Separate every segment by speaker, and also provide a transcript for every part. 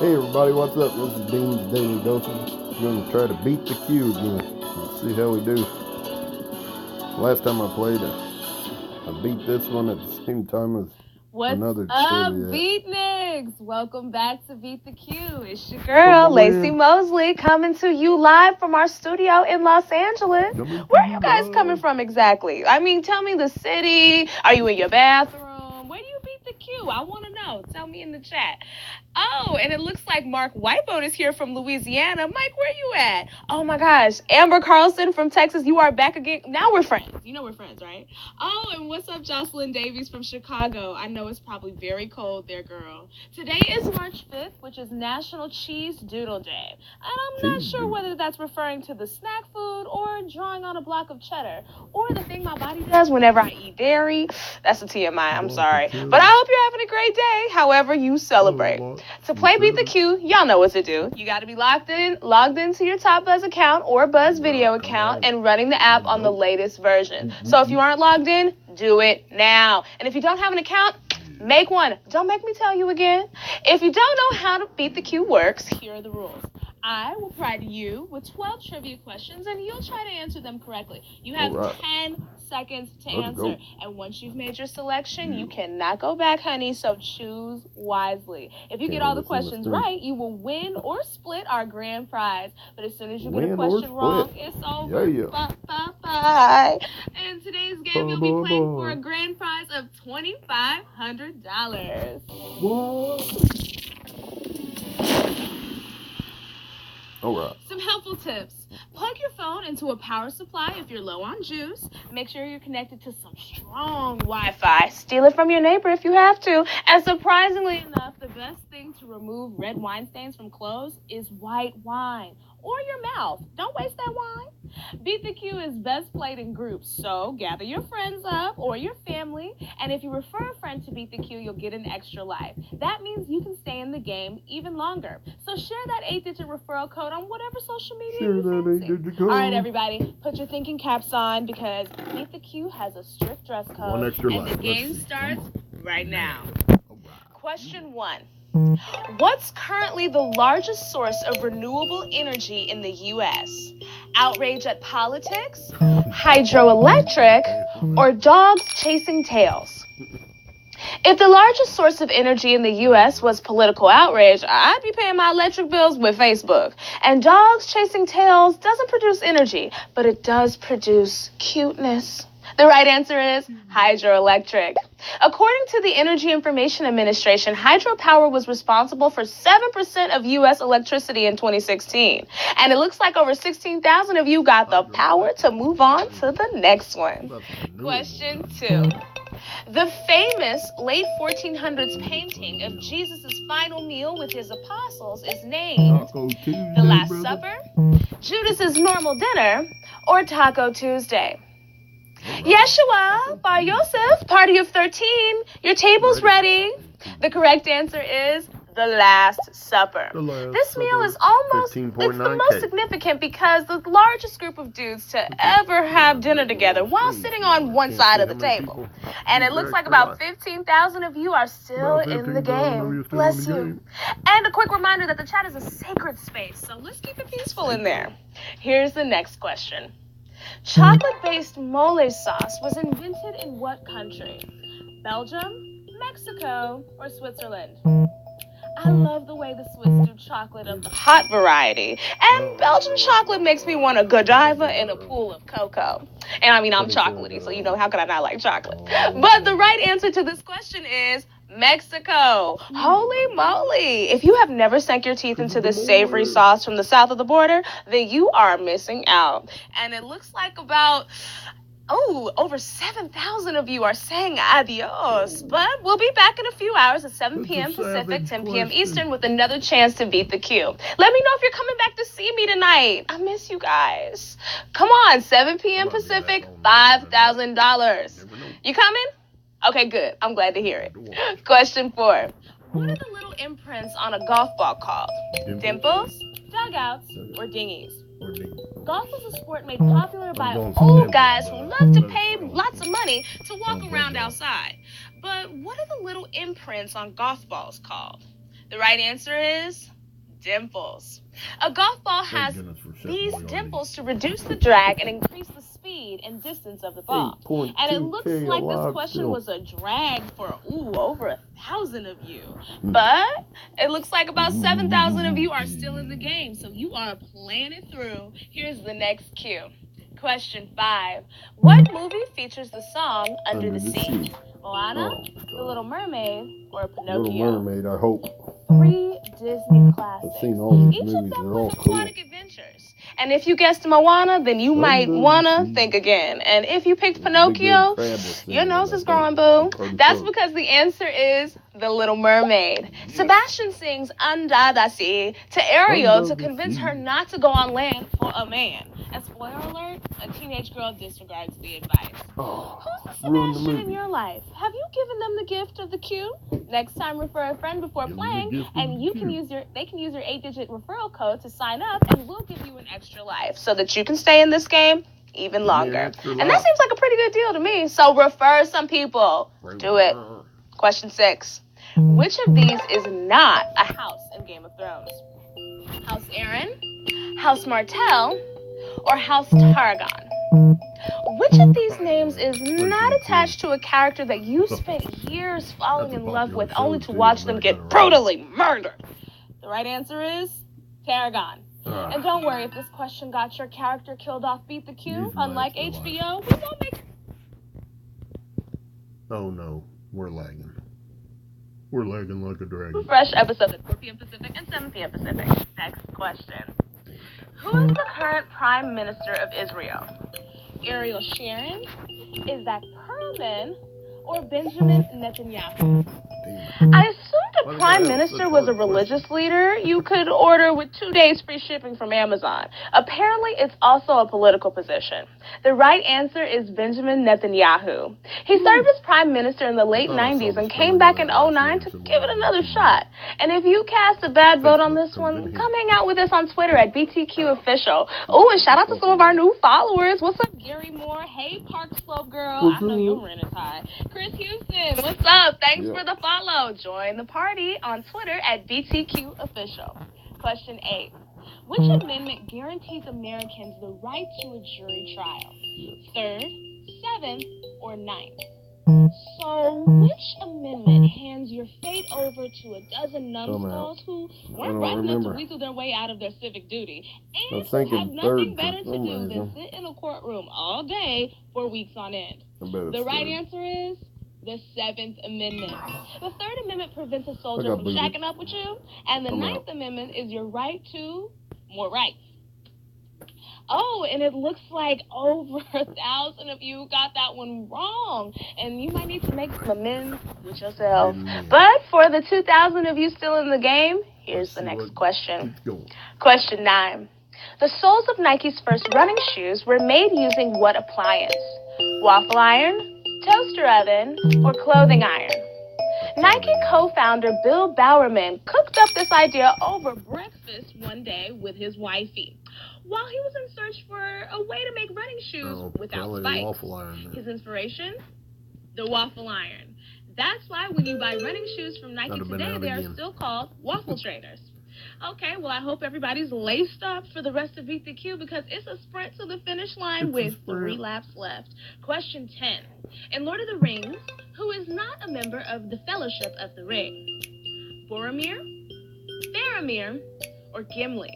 Speaker 1: Hey everybody, what's up? This is Dean's Daily Doses. We're going to try to beat the Q again. Let's see how we do. Last time I played, I beat this one at the same time as another trivia.
Speaker 2: Beatniks? Welcome back to Beat the Q. It's your girl, Lacey Mosley, coming to you live from our studio in Los Angeles. Where are you guys coming from exactly? I mean, tell me the city. Are you in your bathroom? Where do you beat the Q? I want to know. Tell me in the chat. Oh, and it looks like Mark Whiteboat is here from Louisiana. Mike, where you at? Oh my gosh. Amber Carlson from Texas, you are back again. Now we're friends. You know we're friends, right? Oh, and what's up, Jocelyn Davies from Chicago? I know it's probably very cold there, girl. Today is March 5th, which is National Cheese Doodle Day. And I'm not sure whether that's referring to the snack food or drawing on a block of cheddar or the thing my body does whenever I eat dairy. That's a TMI, I'm sorry. But I hope you're having a great day, however you celebrate. To play Beat the Q, y'all know what to do. You got to be logged into your TopBuzz account or Buzz Video account and running the app on the latest version. So if you aren't logged in, do it now. And if you don't have an account, make one. Don't make me tell you again. If you don't know how to Beat the Q works, here are the rules. I will provide you with 12 trivia questions, and you'll try to answer them correctly. You have 10 seconds to answer. And once you've made your selection, you cannot go back, honey, so choose wisely. If you get all the questions right, you will win or split our grand prize. But as soon as you get a question wrong, it's over. Bye. And today's game, you'll be playing for a grand prize of $2,500.
Speaker 1: What? Alright.
Speaker 2: Some helpful tips. Plug your phone into a power supply if you're low on juice. Make sure you're connected to some strong Wi-Fi. Steal it from your neighbor if you have to. And surprisingly enough, the best thing to remove red wine stains from clothes is white wine. Or your mouth. Don't waste that wine. Beat the Q is best played in groups, so gather your friends up or your family, and if you refer a friend to Beat the Q, you'll get an extra life. That means you can stay in the game even longer. So share that 8-digit referral code on whatever social media you fancy. All right, everybody, put your thinking caps on because Beat the Q has a strict dress code, and the game starts right now. Question 1. What's currently the largest source of renewable energy in the U.S.? Outrage at politics, hydroelectric, or dogs chasing tails? If the largest source of energy in the U.S. was political outrage, I'd be paying my electric bills with Facebook. And dogs chasing tails doesn't produce energy, but it does produce cuteness. The right answer is hydroelectric. According to the Energy Information Administration, hydropower was responsible for 7% of U.S. electricity in 2016. And it looks like over 16,000 of you got the power to move on to the next one. Question 2. The famous late 1400s painting of Jesus' final meal with his apostles is named The Last Supper, Judas's Normal Dinner, or Taco Tuesday. Yeshua, Bar Yosef, party of 13, your table's ready. The correct answer is The Last Supper. This meal is almost, it's the most significant because the largest group of dudes to ever have dinner together while sitting on one side of the table. And it looks like about 15,000 of you are still in the game. Bless you. And a quick reminder that the chat is a sacred space, so let's keep it peaceful in there. Here's the next question. Chocolate-based mole sauce was invented in what country? Belgium, Mexico, or Switzerland? I love the way the Swiss do chocolate of the hot variety. And Belgian chocolate makes me want a Godiva in a pool of cocoa. And I mean, I'm chocolatey, so you know, how could I not like chocolate? But the right answer to this question is Mexico. Holy moly. If you have never sunk your teeth into this savory sauce from the south of the border, then you are missing out. And it looks like about over 7,000 of you are saying adios. But we'll be back in a few hours at 7 p.m. Pacific, 10 p.m. Eastern with another chance to beat the Q. Let me know if you're coming back to see me tonight. I miss you guys. Come on, 7 p.m. Pacific, $5,000. You coming? Okay, good. I'm glad to hear it. Question 4. What are the little imprints on a golf ball called? Dimples, dugouts, or dinghies? Golf was a sport made popular by old guys who love to pay lots of money to walk around outside. But what are the little imprints on golf balls called? The right answer is dimples. A golf ball has
Speaker 1: goodness for Chef
Speaker 2: these
Speaker 1: Boyardee.
Speaker 2: dimples to reduce the drag and increase the speed and distance of the ball.
Speaker 1: 8.2
Speaker 2: And it looks
Speaker 1: K
Speaker 2: like this
Speaker 1: alive
Speaker 2: question
Speaker 1: still.
Speaker 2: was a drag for, over 1,000 of you. But it looks like about 7,000 of you are still in the game, so you are playing it through. Here's the next cue. Question 5. What movie features the song Under the Sea? Moana, The Little Mermaid, or Pinocchio?
Speaker 1: Little Mermaid, I hope.
Speaker 2: 3 Disney classics.
Speaker 1: I've seen all these
Speaker 2: Each
Speaker 1: movies.
Speaker 2: of them
Speaker 1: They're all
Speaker 2: with
Speaker 1: cool.
Speaker 2: aquatic adventures. And if you guessed Moana, then you might wanna think again. And if you picked Pinocchio, your nose is growing, boo. That's because the answer is The Little Mermaid. Sebastian sings Under the Sea to Ariel to convince her not to go on land for a man. And spoiler alert, a teenage girl disregards the advice. Who's the Sebastian in your life? Have you given them the gift of the Q? Next time, refer a friend before playing, and they can use your 8-digit referral code to sign up, and we'll give you an extra life so that you can stay in this game even longer. And that seems like a pretty good deal to me. So refer some people. Do it. Question 6. Which of these is not a house in Game of Thrones? House Aaron, House Martell, or House Targon? Which of these names is not attached to a character that you spent years falling in love with only to watch them get brutally murdered? The right answer is Targon. And don't worry, if this question got your character killed off Beat the Q, unlike HBO, we won't make...
Speaker 1: Oh no, we're lagging. We're lagging like a dragon.
Speaker 2: Fresh episodes at 4 p.m. Pacific and 7 p.m. Pacific. Next question. Who is the current Prime Minister of Israel? Ariel Sharon? Is that Perlman? Or Benjamin Netanyahu? I assumed a prime minister was a religious leader you could order with 2 days free shipping from Amazon. Apparently, it's also a political position. The right answer is Benjamin Netanyahu. He served as prime minister in the late 90s and came back in 2009 to give it another shot. And if you cast a bad vote on this one, come hang out with us on Twitter at BTQ Official. Oh, and shout out to some of our new followers. What's up, Gary Moore? Hey, Park Slope Girl. I know your rent is high. Chris Houston, what's up? Thanks for the follow. Join the party on Twitter at BTQ Official. Question 8. Which amendment guarantees Americans the right to a jury trial? 3rd, 7th, or 9th? So, which amendment hands your fate over to a dozen numbskulls who weren't bright enough to weasel their way out of their civic duty and who have nothing better to do than sit in a courtroom all day for weeks on end? The right answer is the 7th Amendment. The 3rd Amendment prevents a soldier from shacking up with you, and the 9th Amendment is your right to more rights. Oh, and it looks like over 1,000 of you got that one wrong, and you might need to make some amends with yourself. But for the 2,000 of you still in the game, here's the next question. Question 9. The soles of Nike's first running shoes were made using what appliance? Waffle iron, toaster oven, or clothing iron? Nike co-founder Bill Bowerman cooked up this idea over breakfast one day with his wifey while he was in search for a way to make running shoes without spikes. His inspiration? The waffle iron. That's why when you buy running shoes from Nike today, they are still called waffle trainers. Okay, well, I hope everybody's laced up for the rest of Beat the Q because it's a sprint to the finish line with 3 laps left. Question 10. In Lord of the Rings, who is not a member of the Fellowship of the Ring? Boromir, Faramir, or Gimli?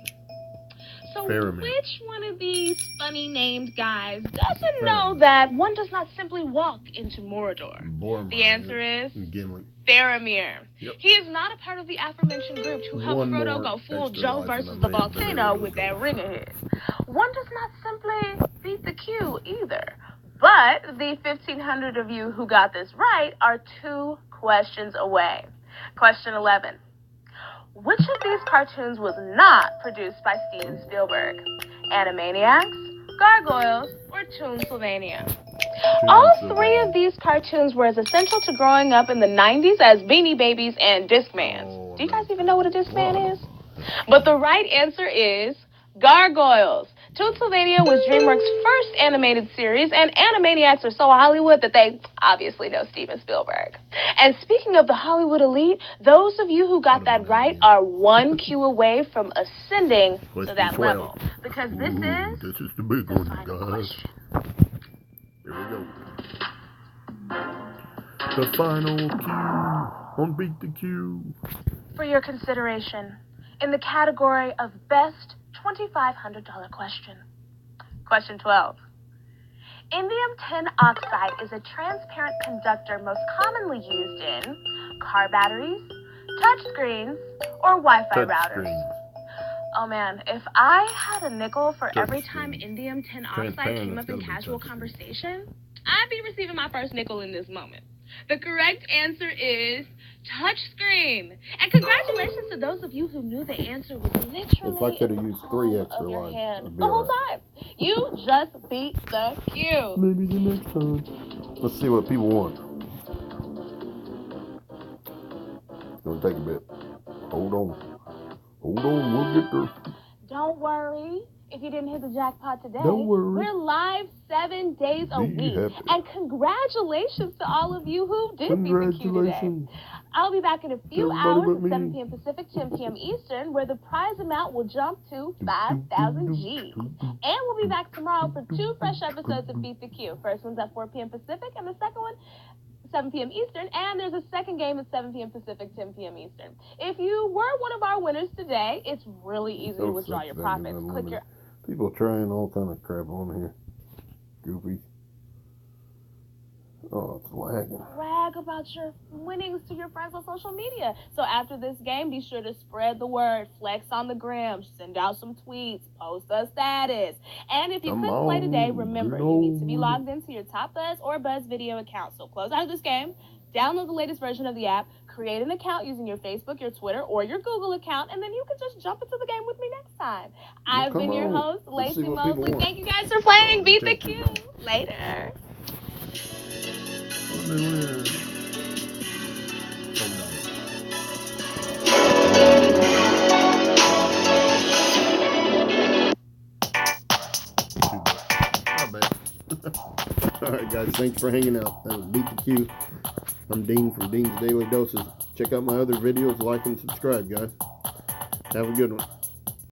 Speaker 2: So which one of these funny named guys doesn't know that one does not simply walk into Mordor? The answer is
Speaker 1: Gimli.
Speaker 2: Faramir. He is not a part of the aforementioned group who helped Frodo go full Joe versus the volcano with that ring of his. One does not simply beat the Q either. But the 1,500 of you who got this right are 2 questions away. Question 11. Which of these cartoons was not produced by Steven Spielberg? Animaniacs, Gargoyles, or Toon Sylvania? All 3 of these cartoons were as essential to growing up in the 90s as Beanie Babies and Discmans. Do you guys even know what a Discman is? But the right answer is Gargoyles. Tootsylvania was DreamWorks' first animated series, and Animaniacs are so Hollywood that they obviously know Steven Spielberg. And speaking of the Hollywood elite, those of you who got that right are one cue away from ascending to that level. Because this is
Speaker 1: the big one, guys. Here we go. The final cue on Beat the Q.
Speaker 2: For your consideration, in the category of Best $2,500 Question. Question 12. Indium tin oxide is a transparent conductor most commonly used in car batteries, touchscreens, or Wi-Fi routers. Oh man, if I had a nickel for every time indium tin oxide came up in casual conversation, I'd be receiving my first nickel in this moment. The correct answer is touchscreen. And congratulations to those of you who knew the answer was literally
Speaker 1: if I could have used 3 extra
Speaker 2: your
Speaker 1: lines
Speaker 2: hand the whole time. You just beat the Q.
Speaker 1: Maybe the next time. Let's see what people want. It's gonna take a bit. Hold on, we'll get there.
Speaker 2: Don't worry. If you didn't hit the jackpot today,
Speaker 1: Don't worry.
Speaker 2: We're live 7 days a week. And congratulations to all of you who did beat the Q today. I'll be back in a few hours at 7 p.m. Pacific, 10 p.m. Eastern, where the prize amount will jump to 5,000 G's. And we'll be back tomorrow for 2 fresh episodes of Beat the Q. First one's at 4 p.m. Pacific, and the second one 7 p.m. Eastern, and there's a second game at 7 p.m. Pacific, 10 p.m. Eastern. If you were one of our winners today, it's really easy to withdraw your profits. Click your...
Speaker 1: People trying all kind of crap on here. Goofy. Oh, it's lagging.
Speaker 2: Brag about your winnings to your friends on social media. So after this game, be sure to spread the word, flex on the gram, send out some tweets, post a status. And if you couldn't play today, remember, you need to be logged into your TopBuzz or Buzz video account. So close out of this game, download the latest version of the app, create an account using your Facebook, your Twitter, or your Google account, and then you can just jump into the game with me next time. I've been your host, Lacey Mosley. Thank you guys for playing Beat the Q. Later.
Speaker 1: Alright guys, thanks for hanging out. That was Beat the Q. I'm Dean from Dean's Daily Doses. Check out my other videos, like and subscribe guys. Have a good one.